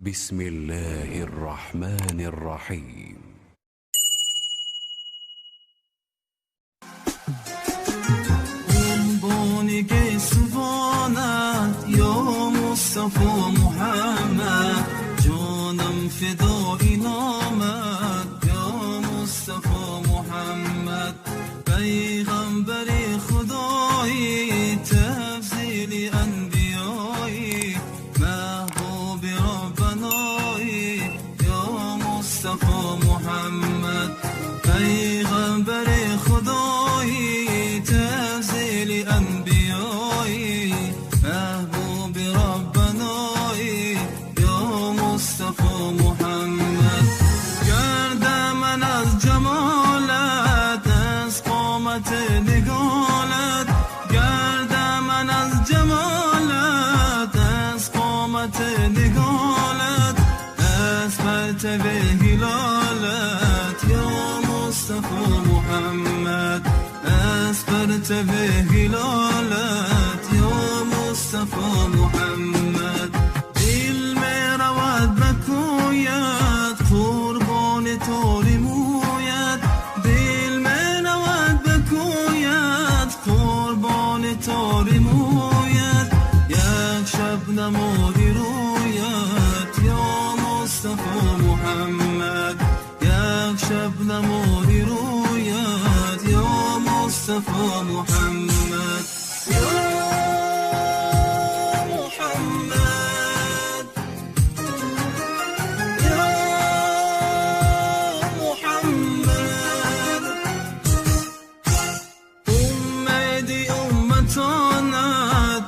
بسم الله الرحمن الرحيم. قربانك سبحانك يا مصطفى محمد جانم فدای نامت یا مصطفى محمد پیغمبر خدایی تفضیل انبیایی محبوب ربنایی یا مصطفى محمد پیغمبر خدایی تفضیل انبیایی محبوب ربنایی یا مصطفى محمد گرد من از جمالت از قامت نگالت گرد من از جمالت از قامت نگالت از مرتب هلالت یا مصطفى محمد از مرتب هلالت یا مصطفى محمد دل می رود بکویت قربان توری مویت دل می رود بکویت قربان توری مویت یک شب نمودی رویت یا مصطفى محمد یک شب نمودی رویت یا مصطفى محمد یا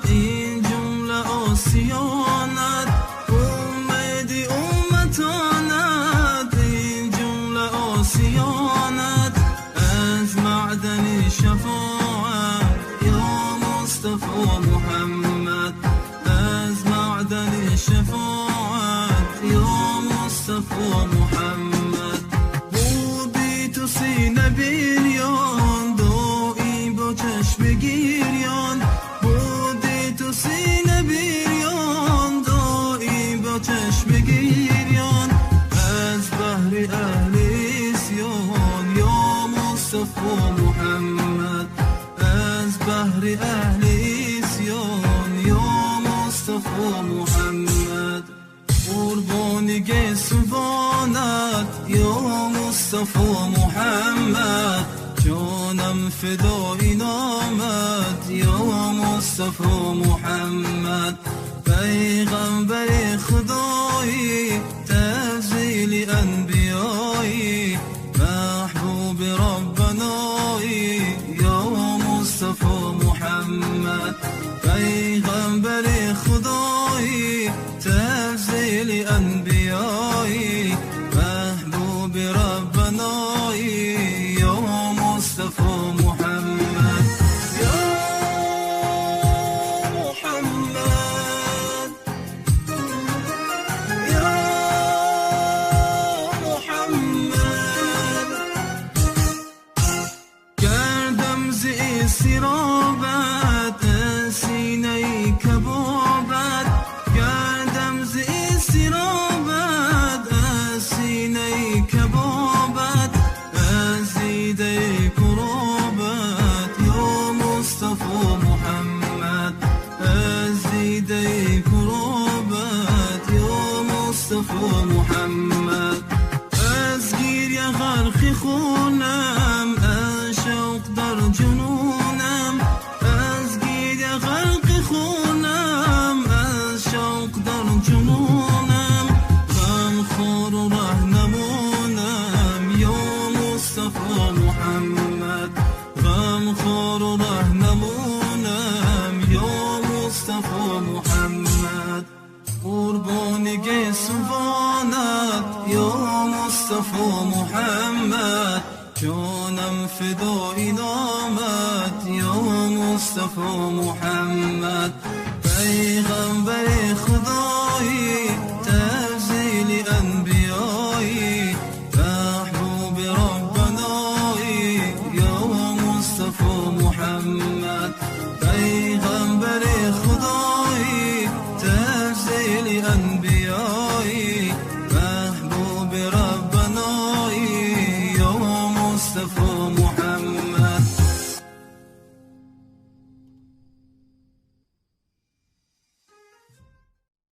این جمله آسیانت اومدی امتانت این جمله آسیانت از معدن شفاعت یا مصطفى محمد از معدن شفاعت یا مصطفى محمد بودی تو سینه بیریان دایی با چشم گیریان بودی تو سینه بیریان دایی با چشم گیریان از بحر اهل اسیان یا مصطفى محمد از بحر اهل اسیان یا مصطفى محمد قربانی سبحانت یا مصطفى محمد جانم فدای نامت یا مصطفى محمد پیغمبر خدایی تفضیل انبیایی محبوب ربنایی یا مصطفى محمد پیغمبر خدایی تفضیل انبیایی محبوب ربنایی یا مصطفى محمد یا محمد یا محمد گردم ز استرابت سینه کبابت گردم ز استرابت سینه کبابت از دیده قرابت یا مصطفى محمد از دیده قرابت یا مصطفى محمد از گریه غرق خونم از شوق در جنونم از گریه غرق خونم از شوق در جنونم غم خور و رهنمونم یا مصطفى محمد غم خور و رهنمونم یا مصطفى محمد قربانی سبحانت یا مصطفى محمد جانم فدای نامت یا مصطفى محمد پیغمبر خدا